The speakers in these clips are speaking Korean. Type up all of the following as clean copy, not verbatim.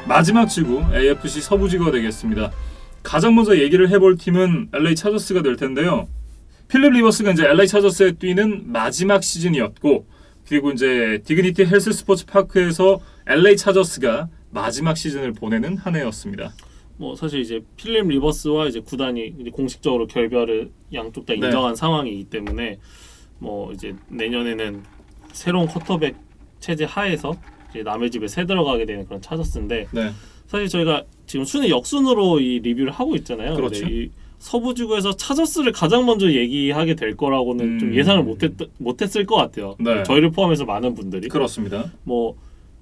마지막 지구 AFC 서부지구가 되겠습니다. 가장 먼저 얘기를 해볼 팀은 LA 차저스가 될 텐데요. 필립 리버스가 이제 LA 차저스에 뛰는 마지막 시즌이었고, 그리고 이제 디그니티 헬스 스포츠 파크에서 LA 차저스가 마지막 시즌을 보내는 한 해였습니다. 뭐 사실 이제 필립 리버스와 이제 구단이 이제 공식적으로 결별을 양쪽 다 인정한 상황이기 때문에 뭐 이제 내년에는 새로운 쿼터백 체제 하에서 이제 남의 집에 새 들어가게 되는 그런 차저스인데 사실 저희가 지금 순위 역순으로 이 리뷰를 하고 있잖아요. 그렇죠. 근데 이 서부지구에서 차저스를 가장 먼저 얘기하게 될 거라고는 좀 예상을 못했을 것 같아요. 저희를 포함해서 많은 분들이. 그렇습니다. 뭐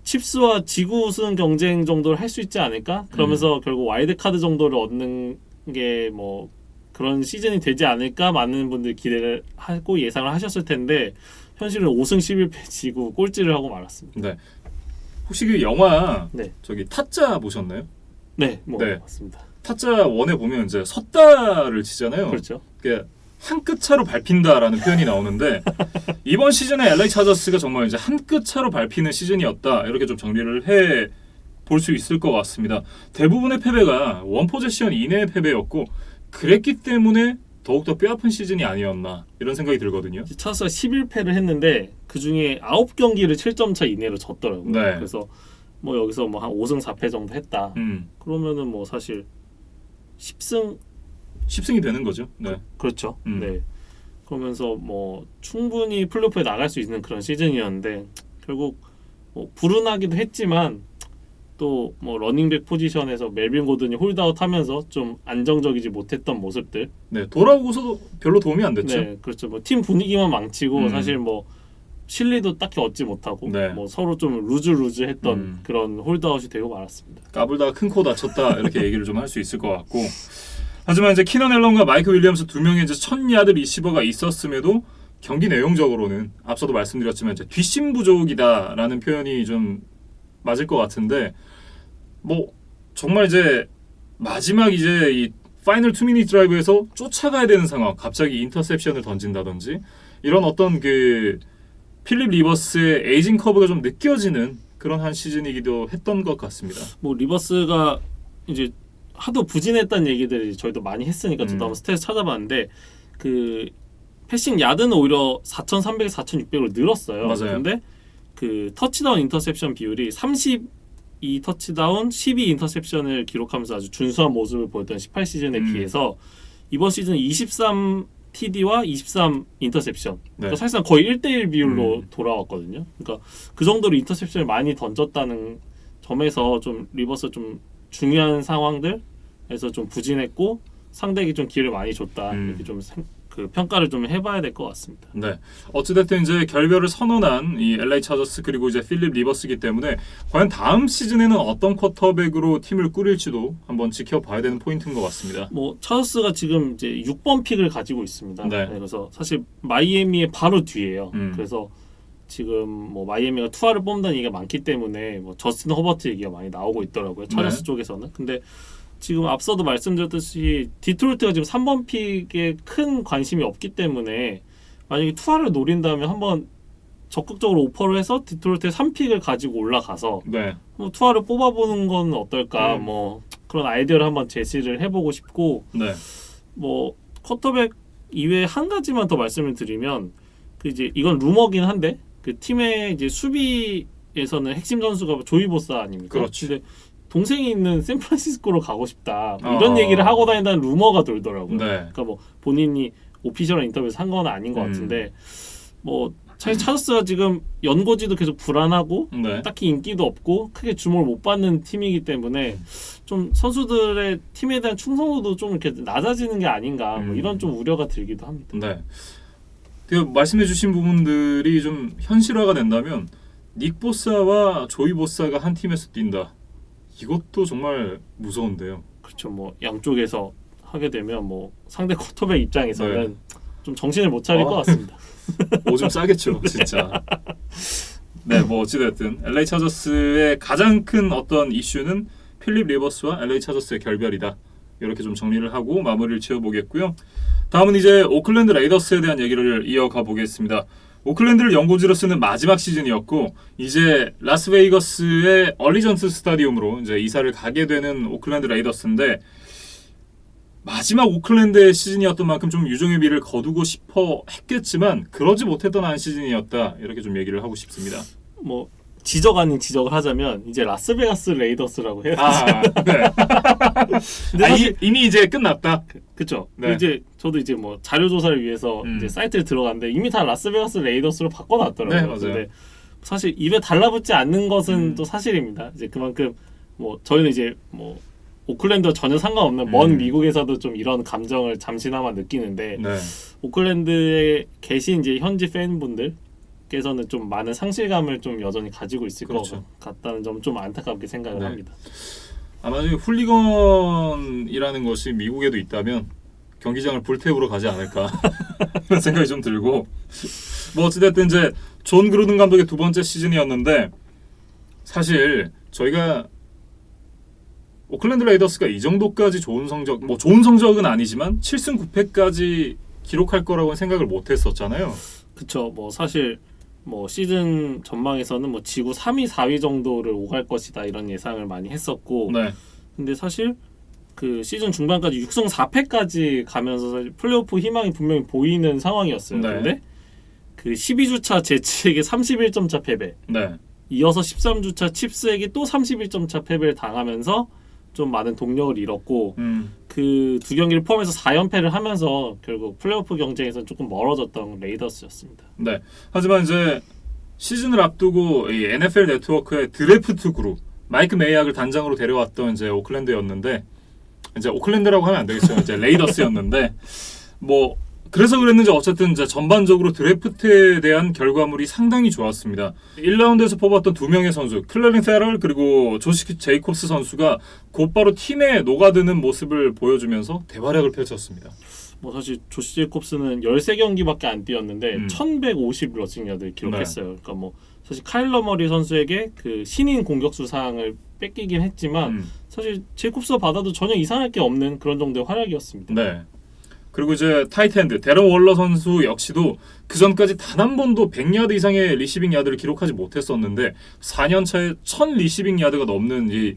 칩스와 지구 우승 경쟁 정도를 할 수 있지 않을까? 그러면서 결국 와일드 카드 정도를 얻는 게 뭐 그런 시즌이 되지 않을까? 많은 분들이 기대를 하고 예상을 하셨을 텐데 현실은 5승 11패 지고 꼴찌를 하고 말았습니다. 네. 혹시 그 영화 저기 타짜 보셨나요? 네, 맞습니다. 타짜 1에 보면 이제 섰다를 치잖아요. 그렇죠. 한 끗 차로 밟힌다라는 표현이 나오는데 이번 시즌에 LA 차저스가 정말 이제 한 끗 차로 밟히는 시즌이었다, 이렇게 좀 정리를 해 볼 수 있을 것 같습니다. 대부분의 패배가 원 포제션 이내의 패배였고 그랬기 때문에 더욱더 뼈아픈 시즌이 아니었나, 이런 생각이 들거든요. 차저스가 11패를 했는데 그 중에 9경기를 7점 차 이내로 졌더라고요. 그래서 뭐 여기서 뭐 한 5승 4패 정도 했다. 그러면은 뭐 사실 10승이 되는 거죠. 그렇죠. 네. 그러면서 뭐 충분히 플레이오프에 나갈 수 있는 그런 시즌이었는데 결국 뭐 불운하기도 했지만 또 뭐 러닝백 포지션에서 멜빈 고든이 홀드아웃 하면서 좀 안정적이지 못했던 모습들. 돌아오고서도 별로 도움이 안 됐죠. 네, 그렇죠. 뭐 팀 분위기만 망치고 사실 뭐 실리도 딱히 얻지 못하고 뭐 서로 좀 루즈했던 그런 홀드아웃이 되고 말았습니다. 까불다가 큰 코 다쳤다, 이렇게 얘기를 좀 할 수 있을 것 같고, 하지만 이제 키넌 앨런과 마이크 윌리엄스 두 명의 이제 1000야드 리시버가 있었음에도 경기 내용적으로는 앞서도 말씀드렸지만 이제 뒷심 부족이다라는 표현이 좀 맞을 것 같은데, 뭐 정말 이제 마지막 이제 이 파이널 2미닛 드라이브에서 쫓아가야 되는 상황, 갑자기 인터셉션을 던진다든지 이런 어떤 그 필립 리버스의 에이징 커브가 좀 느껴지는 그런 한 시즌이기도 했던 것 같습니다. 뭐 리버스가 이제 하도 부진했다는 얘기들이 저희도 많이 했으니까 저도 한번 스탯 찾아봤는데 그 패싱 야드는 오히려 4,300, 4,600으로 늘었어요. 맞아요. 근데 그 터치다운 인터셉션 비율이 32 터치다운, 12 인터셉션을 기록하면서 아주 준수한 모습을 보였던 18시즌에 비해서 이번 시즌 23 TD와 23 인터셉션. 그러니까 사실상 거의 1대1 비율로 돌아왔거든요. 그러니까 그 정도로 인터셉션을 많이 던졌다는 점에서 좀 리버스 좀 중요한 상황들에서 좀 부진했고 상대에게 좀 기회를 많이 줬다, 이렇게 좀 그 평가를 좀 해봐야 될 것 같습니다. 네, 어찌됐든 이제 결별을 선언한 이 LA 차저스 그리고 이제 필립 리버스이기 때문에 과연 다음 시즌에는 어떤 쿼터백으로 팀을 꾸릴지도 한번 지켜봐야 되는 포인트인 것 같습니다. 뭐 차저스가 지금 이제 6번 픽을 가지고 있습니다. 그래서 사실 마이애미의 바로 뒤에요. 그래서 지금 뭐 마이애미가 투아를 뽑는다는 얘기가 많기 때문에 뭐 저스틴 허버트 얘기가 많이 나오고 있더라고요. 차저스 쪽에서는. 근데 지금 앞서도 말씀드렸듯이 디트로이트가 지금 3번 픽에 큰 관심이 없기 때문에 만약에 투아를 노린다면 한번 적극적으로 오퍼를 해서 디트로이트의 3픽을 가지고 올라가서 뭐 투아를 뽑아보는 건 어떨까, 뭐 그런 아이디어를 한번 제시를 해보고 싶고, 뭐 쿼터백 이외에 한 가지만 더 말씀을 드리면 그 이제 이건 루머긴 한데 그 팀의 이제 수비에서는 핵심 선수가 조이 보사 아닙니까? 근데 동생이 있는 샌프란시스코로 가고 싶다, 뭐 이런 얘기를 하고 다닌다는 루머가 돌더라고요. 그러니까 뭐 본인이 오피셜한 인터뷰에서 한 건 아닌 것 같은데, 뭐 사실 차저스가 지금 연고지도 계속 불안하고 딱히 인기도 없고 크게 주목을 못 받는 팀이기 때문에 좀 선수들의 팀에 대한 충성도도 좀 이렇게 낮아지는 게 아닌가, 뭐 이런 좀 우려가 들기도 합니다. 그 말씀해주신 부분들이 좀 현실화가 된다면 닉 보사와 조이 보사가 한 팀에서 뛴다, 이것도 정말 무서운데요. 그렇죠. 뭐 양쪽에서 하게 되면 뭐 상대 쿼터백 입장에서는 좀 정신을 못 차릴 것 같습니다. 오줌 싸겠죠, 진짜. 뭐 어찌됐든 LA 차저스의 가장 큰 어떤 이슈는 필립 리버스와 LA 차저스의 결별이다, 이렇게 좀 정리를 하고 마무리를 지어보겠고요. 다음은 이제 오클랜드 레이더스에 대한 얘기를 이어가 보겠습니다. 오클랜드를 연고지로 쓰는 마지막 시즌이었고 이제 라스베이거스의 얼리전스 스타디움으로 이제 이사를 가게 되는 오클랜드 레이더스인데 마지막 오클랜드의 시즌이었던 만큼 좀 유종의 미를 거두고 싶어 했겠지만 그러지 못했던 한 시즌이었다 이렇게 좀 얘기를 하고 싶습니다. 뭐 지적 아닌 지적을 하자면 이제 라스베가스 레이더스라고 해요. 네. 근데 사실 이미 이제 끝났다. 그렇죠. 네. 이제 저도 이제 뭐 자료 조사를 위해서 이제 사이트에 들어갔는데 이미 다 라스베가스 레이더스로 바꿔놨더라고요. 네, 맞아요. 근데 사실 입에 달라붙지 않는 것은 또 사실입니다. 이제 그만큼 뭐 저희는 이제 뭐 오클랜드와 전혀 상관없는 먼 미국에서도 좀 이런 감정을 잠시나마 느끼는데 네. 오클랜드에 계신 이제 현지 팬분들께서는 좀 많은 상실감을 좀 여전히 가지고 있을 그렇죠. 것 같다는 점 좀 안타깝게 생각을 네. 합니다. 아마 훌리건이라는 것이 미국에도 있다면 경기장을 불태우러 가지 않을까 그런 생각이 좀 들고 뭐 어찌됐든 이제 존 그루든 감독의 두 번째 시즌이었는데 사실 저희가 오클랜드 레이더스가 이 정도까지 좋은 성적, 뭐 좋은 성적은 아니지만 7승 9패까지 기록할 거라고는 생각을 못 했었잖아요. 그쵸. 뭐 사실 뭐 시즌 전망에서는 뭐 지구 3위, 4위 정도를 오갈 것이다 이런 예상을 많이 했었고 네. 근데 사실 그 시즌 중반까지 6승 4패까지 가면서 사실 플레이오프 희망이 분명히 보이는 상황이었어요. 네. 근데 그 12주차 제츠에게 31점 차 패배 네. 이어서 13주차 칩스에게 또 31점 차 패배를 당하면서 좀 많은 동력을 잃었고 그 두 경기를 포함해서 4연패를 하면서 결국 플레이오프 경쟁에서 조금 멀어졌던 레이더스였습니다. 네. 하지만 이제 시즌을 앞두고 이 NFL 네트워크의 드래프트 그룹 마이크 메이악을 단장으로 데려왔던 이제 오클랜드였는데 이제 오클랜드라고 하면 안 되겠죠. 이제 레이더스였는데 뭐 그래서 그랬는지 어쨌든 이제 전반적으로 드래프트에 대한 결과물이 상당히 좋았습니다. 1라운드에서 뽑았던 두 명의 선수, 클래린 페럴 그리고 조시 제이콥스 선수가 곧바로 팀에 녹아드는 모습을 보여주면서 대활약을 펼쳤습니다. 뭐 사실 조시 제이콥스는 13경기밖에 안 뛰었는데 1150 러싱 야드를 기록했어요. 네. 그러니까 뭐 사실 카일러 머리 선수에게 그 신인 공격수 상을 뺏기긴 했지만 사실 제이콥스가 받아도 전혀 이상할 게 없는 그런 정도의 활약이었습니다. 네. 그리고 이제 타이트엔드 데런 월러 선수 역시도 그 전까지 단 한 번도 100야드 이상의 리시빙 야드를 기록하지 못했었는데 4년 차에 1000 리시빙 야드가 넘는 이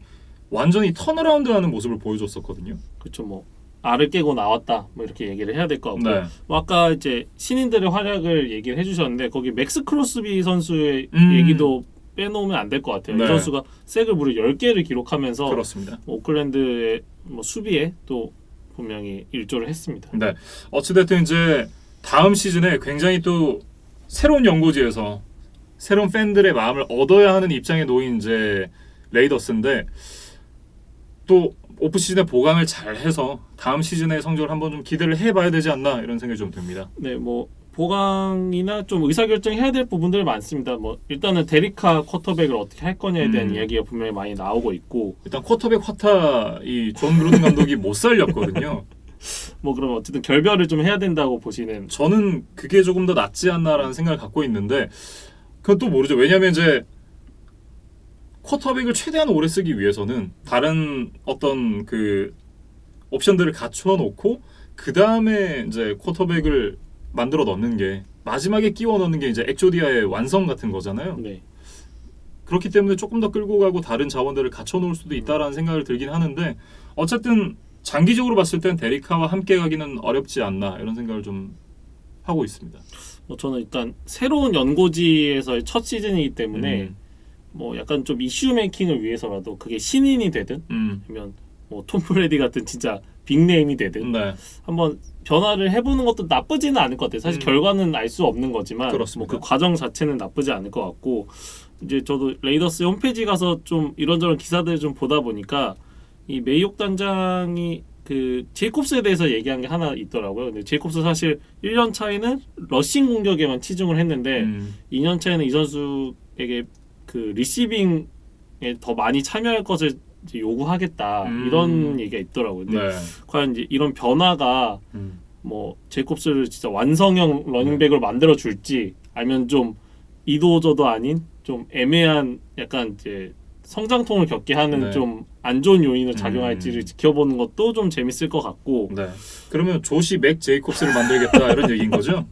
완전히 턴어라운드하는 모습을 보여줬었거든요. 그렇죠. 뭐 알을 깨고 나왔다 뭐 이렇게 얘기를 해야 될 것 같고 네. 뭐 아까 이제 신인들의 활약을 얘기를 해주셨는데 거기 맥스 크로스비 선수의 얘기도 빼놓으면 안 될 것 같아요. 네. 이 선수가 색을 무려 10개를 기록하면서 그렇습니다. 오클랜드의 뭐 수비에 또 분명히 일조를 했습니다. 네, 어찌됐든 이제 다음 시즌에 굉장히 또 새로운 연고지에서 새로운 팬들의 마음을 얻어야 하는 입장에 놓인 이제 레이더스인데 또 오프 시즌에 보강을 잘 해서 다음 시즌의 성적을 한번 좀 기대를 해봐야 되지 않나 이런 생각이 좀 듭니다. 네, 뭐 보강이나 좀 의사결정해야 될 부분들이 많습니다. 뭐 일단은 데리카 쿼터백을 어떻게 할 거냐에 대한 이야기가 분명히 많이 나오고 있고 일단 쿼터백 화타 이 존 그루든 감독이 못 살렸거든요. 뭐 그럼 어쨌든 결별을 좀 해야 된다고 보시는 저는 그게 조금 더 낫지 않나라는 생각을 갖고 있는데 그건 또 모르죠. 왜냐하면 이제 쿼터백을 최대한 오래 쓰기 위해서는 다른 어떤 그 옵션들을 갖추어 놓고 그 다음에 이제 쿼터백을 만들어 넣는 게 마지막에 끼워 넣는 게 이제 엑조디아의 완성 같은 거잖아요. 네. 그렇기 때문에 조금 더 끌고 가고 다른 자원들을 갖춰 놓을 수도 있다라는 생각을 들긴 하는데 어쨌든 장기적으로 봤을 땐 데리카와 함께 가기는 어렵지 않나 이런 생각을 좀 하고 있습니다. 뭐 저는 일단 새로운 연고지에서의 첫 시즌이기 때문에 뭐 약간 좀 이슈 메이킹을 위해서라도 그게 신인이 되든 아니면 뭐 톰 브레디 같은 진짜 빅네임이 되든 네. 한번 변화를 해보는 것도 나쁘지는 않을 것 같아요. 사실 결과는 알 수 없는 거지만 뭐 그 과정 자체는 나쁘지 않을 것 같고 이제 저도 레이더스 홈페이지 가서 좀 이런저런 기사들을 좀 보다 보니까 이 메이옥 단장이 그 제이콥스에 대해서 얘기한 게 하나 있더라고요. 근데 제이콥스 사실 1년 차에는 러싱 공격에만 치중을 했는데 2년 차에는 이 선수에게 그 리시빙에 더 많이 참여할 것을 이제 요구하겠다 이런 얘기가 있더라고요. 근데 네. 과연 이제 이런 변화가 뭐 제이콥스를 진짜 완성형 러닝백으로 만들어 줄지 아니면 좀 이도저도 아닌 좀 애매한 약간 이제 성장통을 겪게 하는 좀 안 좋은 요인을 작용할지를 지켜보는 것도 좀 재밌을 것 같고. 네. 그러면 조시 맥 제이콥스를 만들겠다 이런 얘기인 거죠?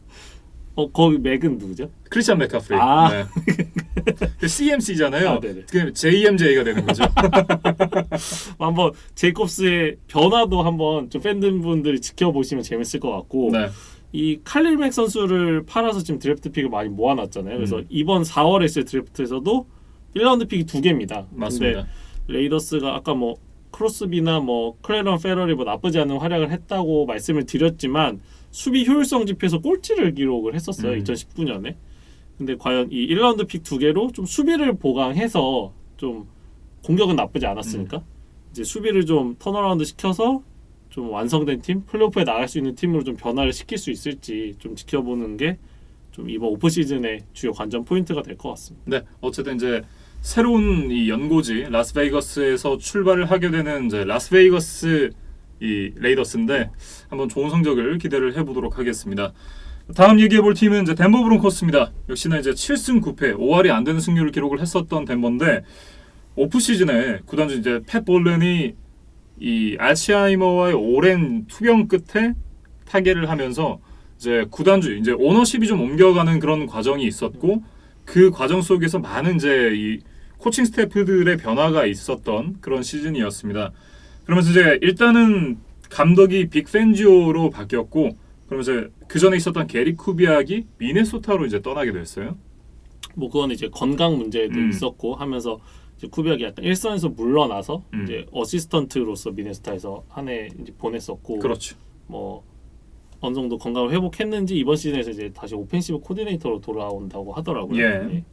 거기 맥은 누구죠? 크리스찬 맥카프리. 아. 네. CMC잖아요. 아, 네네. 그 JMJ가 되는 거죠. 한번 제이콥스의 변화도 한번 좀 팬분들이 지켜보시면 재밌을 것 같고 네. 이 칼릴 맥 선수를 팔아서 지금 드래프트 픽을 많이 모아놨잖아요. 그래서 이번 4월에 있을 드래프트에서도 1라운드 픽이 2개입니다. 맞습니다. 근데 레이더스가 아까 뭐 크로스비나 뭐 클레런 페럴이 뭐 나쁘지 않은 활약을 했다고 말씀을 드렸지만 수비 효율성 지표에서 꼴찌를 기록을 했었어요. 2019년에. 근데 과연 이 1라운드 픽 2개로 좀 수비를 보강해서 좀 공격은 나쁘지 않았으니까 이제 수비를 좀 턴어라운드 시켜서 좀 완성된 팀, 플레이오프에 나갈 수 있는 팀으로 좀 변화를 시킬 수 있을지 좀 지켜보는 게 좀 이번 오프 시즌의 주요 관전 포인트가 될 것 같습니다. 네, 어쨌든 이제 새로운 이 연고지 라스베이거스에서 출발을 하게 되는 이제 라스베이거스 이 레이더스인데 한번 좋은 성적을 기대를 해보도록 하겠습니다. 다음 얘기해볼 팀은 이제 덴버 브론코스입니다. 역시나 이제 7승 9패, 5할이 안 되는 승률을 기록을 했었던 덴버인데 오프 시즌에 구단주 이제 팻 볼렌이 이 알츠하이머와의 오랜 투병 끝에 타계를 하면서 이제 구단주 이제 오너십이 좀 옮겨가는 그런 과정이 있었고 그 과정 속에서 많은 이제 이 코칭 스태프들의 변화가 있었던 그런 시즌이었습니다. 그러면서 이제 일단은 감독이 빅 펜지오로 바뀌었고 그러면서 그 전에 있었던 게리 쿠비악이 미네소타로 이제 떠나게 됐어요. 뭐 그건 이제 건강 문제도 있었고 하면서 이제 쿠비악이 약간 일선에서 물러나서 이제 어시스턴트로서 미네소타에서 한 해 이제 보냈었고, 그렇죠. 뭐 어느 정도 건강을 회복했는지 이번 시즌에서 이제 다시 오펜시브 코디네이터로 돌아온다고 하더라고요. 예.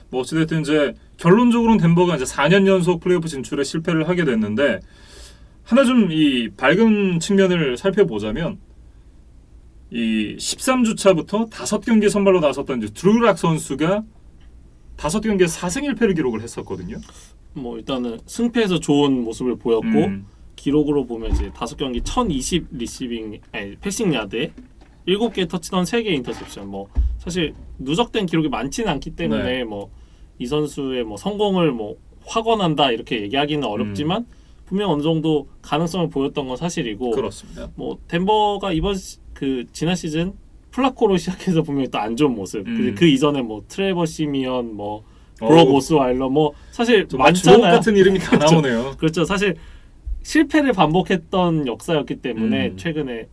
뭐 어찌됐든 이제 결론적으로는 덴버가 이제 4년 연속 플레이오프 진출에 실패를 하게 됐는데 하나 좀 이 밝은 측면을 살펴보자면 이 13주차부터 5경기 선발로 나섰던 이제 드루락 선수가 5경기에 4승 1패를 기록을 했었거든요. 뭐 일단은 승패에서 좋은 모습을 보였고 기록으로 보면 이제 5경기 1020 리시빙 패싱 야드에 7개 터치다운 3개 인터셉션. 뭐 사실 누적된 기록이 많지는 않기 때문에 뭐 이 선수의 뭐 성공을 뭐 확언한다 이렇게 얘기하기는 어렵지만 분명 어느 정도 가능성을 보였던 건 사실이고. 그렇습니다. 뭐 덴버가 이번 그 지난 시즌 플라코로 시작해서 분명히 또 안 좋은 모습. 그 이전에 뭐 트레버 시미언, 뭐 브록 오스와일러, 뭐 사실 많잖아요. 주옥 같은 이름이 다 나오네요. 그렇죠. 사실 실패를 반복했던 역사였기 때문에 최근에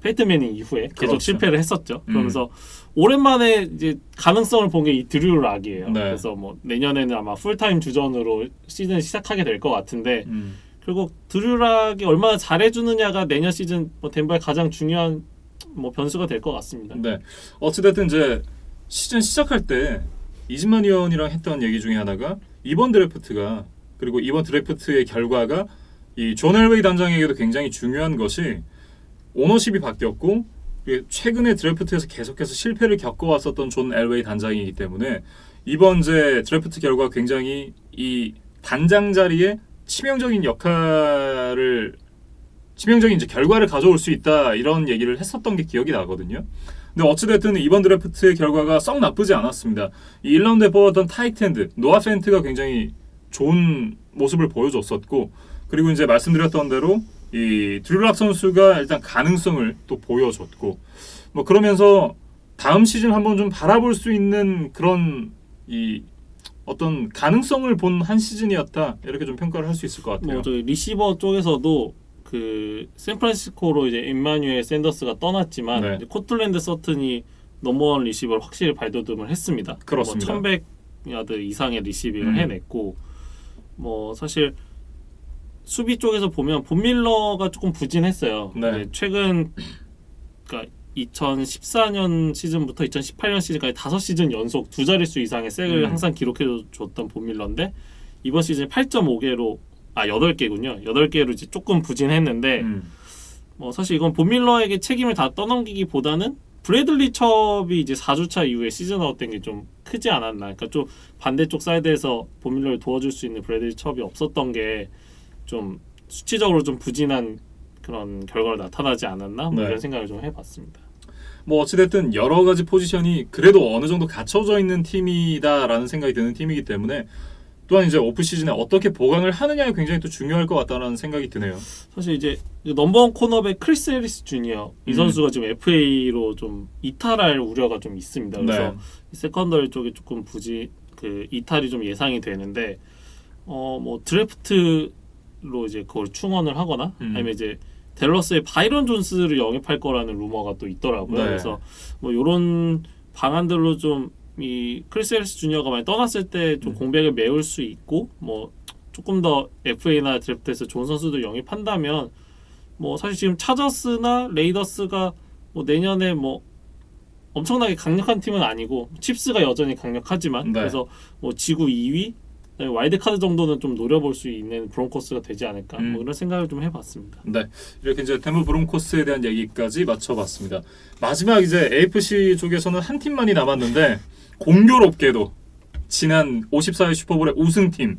페이튼 매닝 이후에 계속 그렇죠. 실패를 했었죠. 그러면서 오랜만에 이제 가능성을 본 게 이 드류 락이에요. 네. 그래서 뭐 내년에는 아마 풀타임 주전으로 시즌 시작하게 될 것 같은데 결국 드류 락이 얼마나 잘해주느냐가 내년 시즌 뭐 덴버의 가장 중요한 뭐 변수가 될 것 같습니다. 네, 어찌됐든 이제 시즌 시작할 때 이진만 위원이랑 했던 얘기 중에 하나가 이번 드래프트가 그리고 이번 드래프트의 결과가 이 존 엘웨이 단장에게도 굉장히 중요한 것이 오너십이 바뀌었고 최근에 드래프트에서 계속해서 실패를 겪어왔었던 존 엘웨이 단장이기 때문에 이번 이제 드래프트 결과 굉장히 이 단장 자리에 치명적인 이제 결과를 가져올 수 있다 이런 얘기를 했었던 게 기억이 나거든요. 근데 어찌됐든 이번 드래프트의 결과가 썩 나쁘지 않았습니다. 이 1라운드에 뽑았던 타이트엔드 노아 펜트가 굉장히 좋은 모습을 보여줬었고 그리고 이제 말씀드렸던 대로 이 드루락 선수가 일단 가능성을 또 보여줬고 뭐 그러면서 다음 시즌 한번 좀 바라볼 수 있는 그런 이 어떤 가능성을 본 한 시즌이었다 이렇게 좀 평가를 할 수 있을 것 같아요. 뭐 저희 리시버 쪽에서도 그 샌프란시스코로 이제 임마뉴엘 샌더스가 떠났지만 이제 코틀랜드 서튼이 넘버원 리시버를 확실히 발돋움을 했습니다. 그렇습니다. 뭐 1100야드 이상의 리시빙을 해냈고 뭐 사실 수비 쪽에서 보면 본 밀러가 조금 부진했어요. 네. 최근 그러니까 2014년 시즌부터 2018년 시즌까지 5시즌 연속 두 자릿수 이상의 색을 항상 기록해줬던 본 밀러인데 이번 시즌 8.5개로 8개군요. 8개로 이제 조금 부진했는데 뭐 사실 이건 본 밀러에게 책임을 다 떠넘기기보다는 브래들리 첩이 이제 4주차 이후에 시즌 아웃된 게 좀 크지 않았나. 그러니까 좀 반대쪽 사이드에서 본 밀러를 도와줄 수 있는 브래들리 첩이 없었던 게 좀 수치적으로 좀 부진한 그런 결과로 나타나지 않았나 뭐 이런 생각을 좀 해봤습니다. 뭐 어찌됐든 여러 가지 포지션이 그래도 어느 정도 갖춰져 있는 팀이다라는 생각이 드는 팀이기 때문에 또한 이제 오프 시즌에 어떻게 보강을 하느냐가 굉장히 또 중요할 것 같다는 생각이 드네요. 사실 이제 넘버원 코너백 크리스 해리스 주니어 이 선수가 지금 FA로 좀 이탈할 우려가 좀 있습니다. 그래서 네. 세컨더리 쪽에 조금 그 이탈이 좀 예상이 되는데 뭐 드래프트로 이제 그걸 충원을 하거나 아니면 이제 댈러스의 바이런 존스를 영입할 거라는 루머가 또 있더라고요. 네. 그래서 뭐 이런 방안들로 좀 이 크리스 해리스 주니어가 많이 떠났을 때 좀 공백을 메울 수 있고 뭐 조금 더 FA나 드래프트에서 좋은 선수들 영입한다면 뭐 사실 지금 차저스나 레이더스가 뭐 내년에 뭐 엄청나게 강력한 팀은 아니고 칩스가 여전히 강력하지만 네. 그래서 뭐 지구 2위 와일드 카드 정도는 좀 노려볼 수 있는 브론코스가 되지 않을까 뭐 이런 생각을 좀 해봤습니다. 네, 이렇게 이제 덴버 브론코스에 대한 얘기까지 마쳐봤습니다. 마지막 이제 AFC 쪽에서는 한 팀만이 남았는데 공교롭게도 지난 54회 슈퍼볼의 우승팀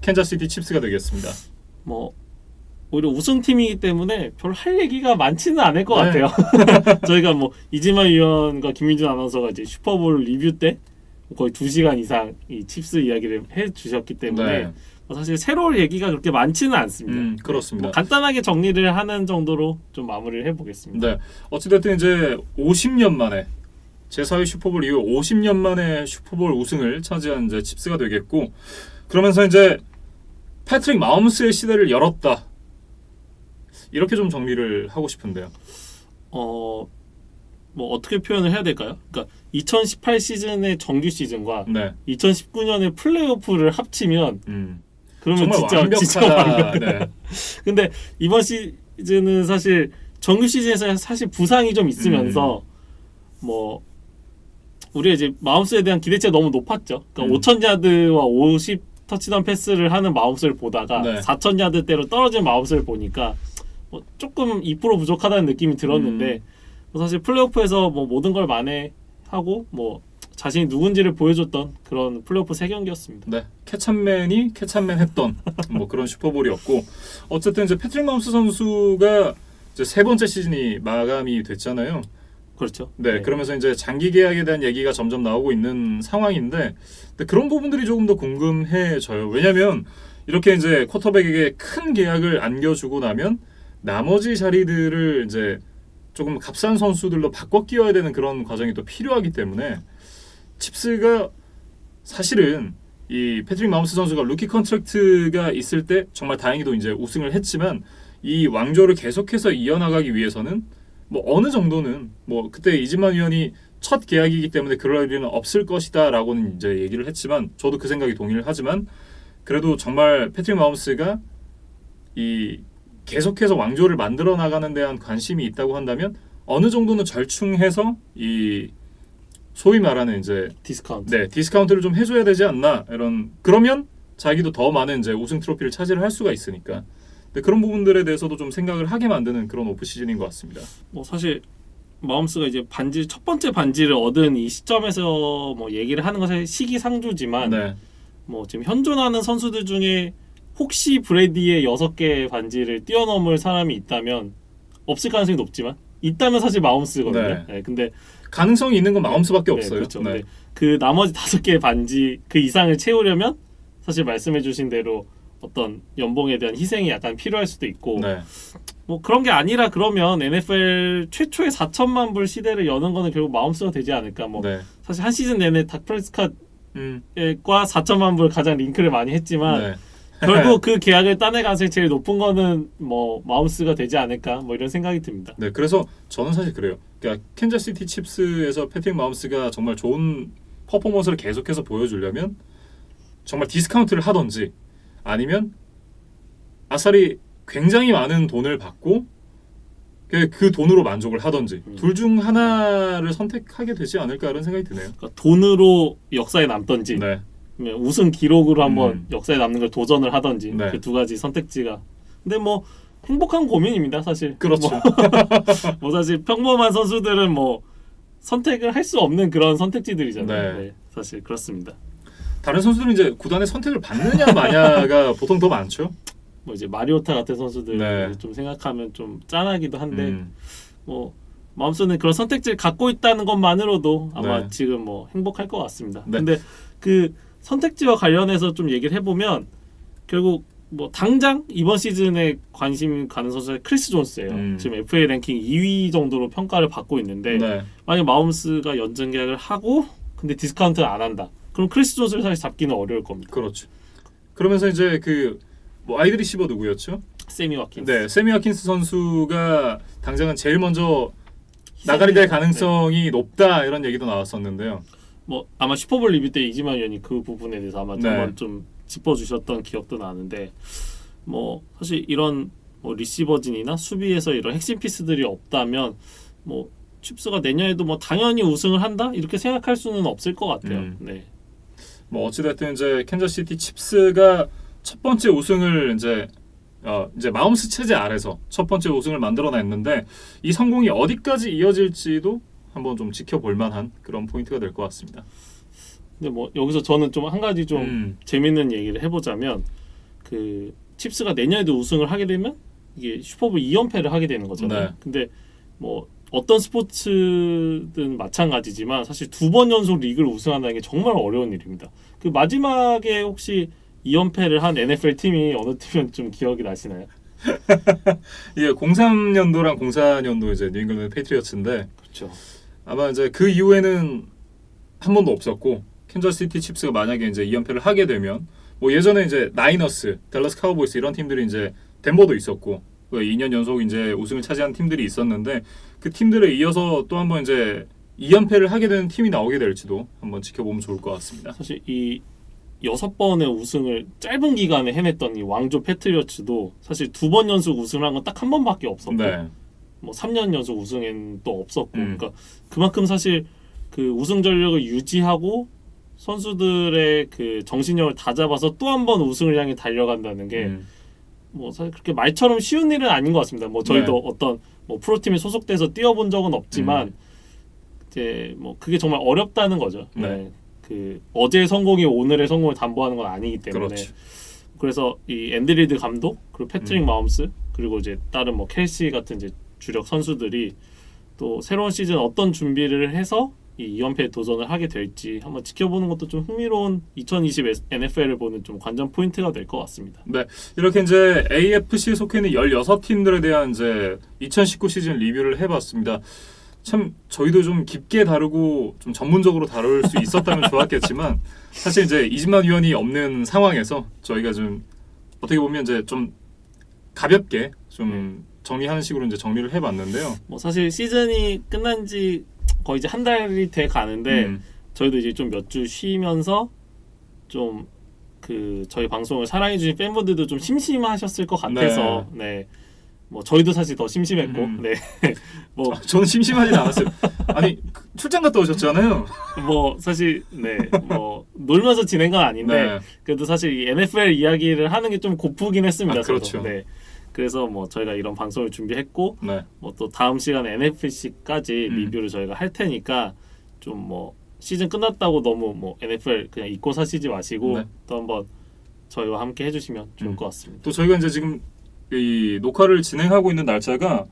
캔자스시티 칩스가 되겠습니다. 뭐 오히려 우승팀이기 때문에 별 할 얘기가 많지는 않을 것 네. 같아요. 저희가 뭐 이지만 위원과 김민준 아나운서가 이제 슈퍼볼 리뷰 때 거의 2시간 이상 이 칩스 이야기를 해주셨기 때문에 네. 사실 새로운 얘기가 그렇게 많지는 않습니다. 그렇습니다. 뭐 간단하게 정리를 하는 정도로 좀 마무리를 해보겠습니다. 네, 어찌됐든 이제 50년 만에 제4회 슈퍼볼 이후 50년 만에 슈퍼볼 우승을 차지한 이제 칩스가 되겠고, 그러면서 이제 패트릭 마홈스의 시대를 열었다. 이렇게 좀 정리를 하고 싶은데요. 뭐 어떻게 표현을 해야 될까요? 그러니까 2018 시즌의 정규 시즌과 네. 2019년의 플레이오프를 합치면 그러면 정말 진짜 완벽하다. 완벽. 네. 근데 이번 시즌은 사실 정규 시즌에서 사실 부상이 좀 있으면서 뭐 우리가 이제 마홈스에 대한 기대치가 너무 높았죠. 그러니까 5,000야드와 50 터치다운 패스를 하는 마홈스를 보다가 네. 4,000야드대로 떨어진 마홈스를 보니까 뭐 조금 2% 부족하다는 느낌이 들었는데 뭐 사실 플레이오프에서 뭐 모든 걸 만회하고 뭐 자신이 누군지를 보여줬던 그런 플레이오프 3경기였습니다. 네, 캐찬맨이 캐찬맨 했던 뭐 그런 슈퍼볼이었고, 어쨌든 이제 패트릭 마홈스 선수가 이제 3번째 시즌이 마감이 됐잖아요. 그렇죠. 네, 그러면서 이제 장기 계약에 대한 얘기가 점점 나오고 있는 상황인데, 근데 그런 부분들이 조금 더 궁금해져요. 왜냐하면 이렇게 이제 쿼터백에게 큰 계약을 안겨주고 나면 나머지 자리들을 이제 조금 값싼 선수들로 바꿔 끼워야 되는 그런 과정이 또 필요하기 때문에 칩스가 사실은 이 패트릭 마홈스 선수가 루키 컨트랙트가 있을 때 정말 다행히도 이제 우승을 했지만 이 왕조를 계속해서 이어나가기 위해서는 뭐 어느 정도는 뭐 그때 이진만 위원이 첫 계약이기 때문에 그럴 일은 없을 것이다라고는 이제 얘기를 했지만 저도 그 생각이 동의를 하지만 그래도 정말 패트릭 마홈스가 이 계속해서 왕조를 만들어 나가는 데 대한 관심이 있다고 한다면 어느 정도는 절충해서 이 소위 말하는 이제 디스카운트를 좀 해줘야 되지 않나 이런 그러면 자기도 더 많은 이제 우승 트로피를 차지를 할 수가 있으니까. 근데 그런 부분들에 대해서도 좀 생각을 하게 만드는 그런 오프 시즌인 것 같습니다. 뭐 사실 마홈스가 이제 첫 번째 반지를 얻은 이 시점에서 뭐 얘기를 하는 것은 시기상조지만 네. 뭐 지금 현존하는 선수들 중에 혹시 브레디의 6개 반지를 뛰어넘을 사람이 있다면 없을 가능성이 높지만 있다면 사실 마홈스거든요. 네. 네, 근데 가능성이 있는 건 마홈스밖에 네, 없어요. 그렇죠. 네. 근데 그 나머지 5개의 반지 그 이상을 채우려면 사실 말씀해주신 대로 어떤 연봉에 대한 희생이 약간 필요할 수도 있고 네. 뭐 그런 게 아니라 그러면 NFL 최초의 4천만 불 시대를 여는 거는 결국 마홈스가 되지 않을까. 뭐 네. 사실 한 시즌 내내 닥 프레스캇과 4천만 불 가장 링크를 많이 했지만 네. 결국 그 계약을 따낼 가능성이 제일 높은 거는 뭐 마홈스가 되지 않을까 뭐 이런 생각이 듭니다. 네, 그래서 저는 사실 그래요. 그러니까 캔자스시티 칩스에서 패트릭 마홈스가 정말 좋은 퍼포먼스를 계속해서 보여주려면 정말 디스카운트를 하던지 아니면 아싸리 굉장히 많은 돈을 받고 그 돈으로 만족을 하던지 둘 중 하나를 선택하게 되지 않을까 이런 생각이 드네요. 그러니까 돈으로 역사에 남던지 네. 우승 기록으로 한번 역사에 남는 걸 도전을 하던지 네. 그 두 가지 선택지가. 근데 뭐 행복한 고민입니다 사실. 그렇죠. 뭐 사실 평범한 선수들은 뭐 선택을 할 수 없는 그런 선택지들이잖아요. 네. 네, 사실 그렇습니다. 다른 선수들은 이제 구단의 선택을 받느냐 마냐가 보통 더 많죠. 뭐 이제 마리오타 같은 선수들 네. 좀 생각하면 좀 짠하기도 한데 뭐 마음속에 그런 선택지를 갖고 있다는 것만으로도 아마 네. 지금 뭐 행복할 것 같습니다. 네. 근데 그 선택지와 관련해서 좀 얘기를 해보면 결국 뭐 당장 이번 시즌에 관심 가는 선수가 크리스 존스예요. 지금 FA 랭킹 2위 정도로 평가를 받고 있는데 네. 만약 마홈스가 연장 계약을 하고 근데 디스카운트를 안 한다. 그럼 크리스 존스를 사실 잡기는 어려울 겁니다. 그렇죠. 그러면서 이제 그 뭐 와이드 리시버 누구였죠? 세미 와킨스. 네, 세미 와킨스 선수가 당장은 제일 먼저 나가리 될 가능성이 높다 이런 얘기도 나왔었는데요. 뭐 아마 슈퍼볼 리뷰 때 이지만 위원이 그 부분에 대해서 아마 한번 좀 짚어주셨던 기억도 나는데 뭐 사실 이런 뭐 리시버진이나 수비에서 이런 핵심 피스들이 없다면 뭐 칩스가 내년에도 뭐 당연히 우승을 한다 이렇게 생각할 수는 없을 것 같아요. 네. 뭐 어찌됐든 이제 캔자스시티 칩스가 첫 번째 우승을 이제 마홈스 체제 아래서 첫 번째 우승을 만들어냈는데 이 성공이 어디까지 이어질지도 한번 좀 지켜볼 만한 그런 포인트가 될 것 같습니다. 근데 뭐 여기서 저는 좀 한 가지 좀 재밌는 얘기를 해보자면 그 칩스가 내년에도 우승을 하게 되면 이게 슈퍼볼 2연패를 하게 되는 거잖아요. 네. 근데 뭐 어떤 스포츠든 마찬가지지만 사실 2번 연속 리그를 우승한다는 게 정말 어려운 일입니다. 그 마지막에 혹시 2연패를 한 NFL 팀이 어느 팀은 좀 기억이 나시나요? 이게 03년도랑 04년도 이제 뉴잉글랜드 페이트리어츠인데 그렇죠. 아마 이제 그 이후에는 한 번도 없었고 캔자스시티 칩스가 만약에 이제 2연패를 하게 되면 뭐 예전에 이제 나이너스, 댈러스 카우보이스 이런 팀들이 이제 덴버도 있었고 2년 연속 이제 우승을 차지한 팀들이 있었는데 그 팀들에 이어서 또 한번 이제 2연패를 하게 되는 팀이 나오게 될지도 한번 지켜보면 좋을 것 같습니다. 사실 이 6번의 우승을 짧은 기간에 해냈던 이 왕조 패트리어츠도 사실 2번 연속 우승을 한 건 딱 한 번밖에 없었고 네. 뭐 3년 연속 우승엔 또 없었고 그러니까 그만큼 사실 그 우승 전력을 유지하고 선수들의 그 정신력을 다 잡아서 또 한 번 우승을 향해 달려간다는 게 뭐 사실 그렇게 말처럼 쉬운 일은 아닌 것 같습니다. 뭐 저희도 어떤 뭐 프로팀에 소속돼서 뛰어본 적은 없지만 이제 뭐 그게 정말 어렵다는 거죠. 네. 그 어제의 성공이 오늘의 성공을 담보하는 건 아니기 때문에 그렇지. 그래서 이 앤드리드 감독 그리고 패트릭 마홈스 그리고 이제 다른 뭐 켈시 같은 이제 주력 선수들이 또 새로운 시즌 어떤 준비를 해서 이 2연패에 도전을 하게 될지 한번 지켜보는 것도 좀 흥미로운 2020 NFL을 보는 좀 관전 포인트가 될 것 같습니다. 네, 이렇게 이제 AFC에 속해 있는 16팀들에 대한 이제 2019 시즌 리뷰를 해봤습니다. 참 저희도 좀 깊게 다루고 좀 전문적으로 다룰 수 있었다면 좋았겠지만 사실 이제 이진만 위원이 없는 상황에서 저희가 좀 어떻게 보면 이제 좀 가볍게 좀 정리하는 식으로 이제 정리를 해봤는데요. 뭐 사실 시즌이 끝난지 거의 이제 한 달이 돼 가는데 저희도 이제 좀 몇 주 쉬면서 좀 그 저희 방송을 사랑해주신 팬분들도 좀 심심하셨을 것 같아서 네. 뭐 저희도 사실 더 심심했고 네. 뭐 저는 심심하진 않았어요. 아니 출장 갔다 오셨잖아요. 뭐 사실 네. 뭐 놀면서 지낸 건 아닌데 그래도 사실 이 NFL 이야기를 하는 게 좀 고프긴 했습니다. 그렇죠. 네. 그래서 뭐 저희가 이런 방송을 준비했고 네. 뭐 또 다음 시간에 NFC까지 리뷰를 저희가 할 테니까 좀 뭐 시즌 끝났다고 너무 뭐 NFL 그냥 잊고 사시지 마시고 또 한번 저희와 함께 해주시면 좋을 것 같습니다. 또 저희가 이제 지금 이 녹화를 진행하고 있는 날짜가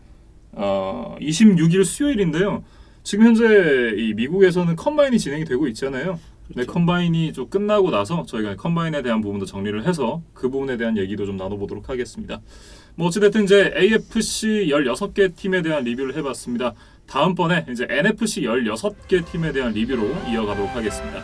26일 수요일인데요. 지금 현재 이 미국에서는 컴바인이 진행이 되고 있잖아요. 그렇죠. 네, 컴바인이 좀 끝나고 나서 저희가 컴바인에 대한 부분도 정리를 해서 그 부분에 대한 얘기도 좀 나눠보도록 하겠습니다. 뭐 어찌됐든 이제 AFC 16개 팀에 대한 리뷰를 해봤습니다. 다음번에 이제 NFC 16개 팀에 대한 리뷰로 이어가도록 하겠습니다.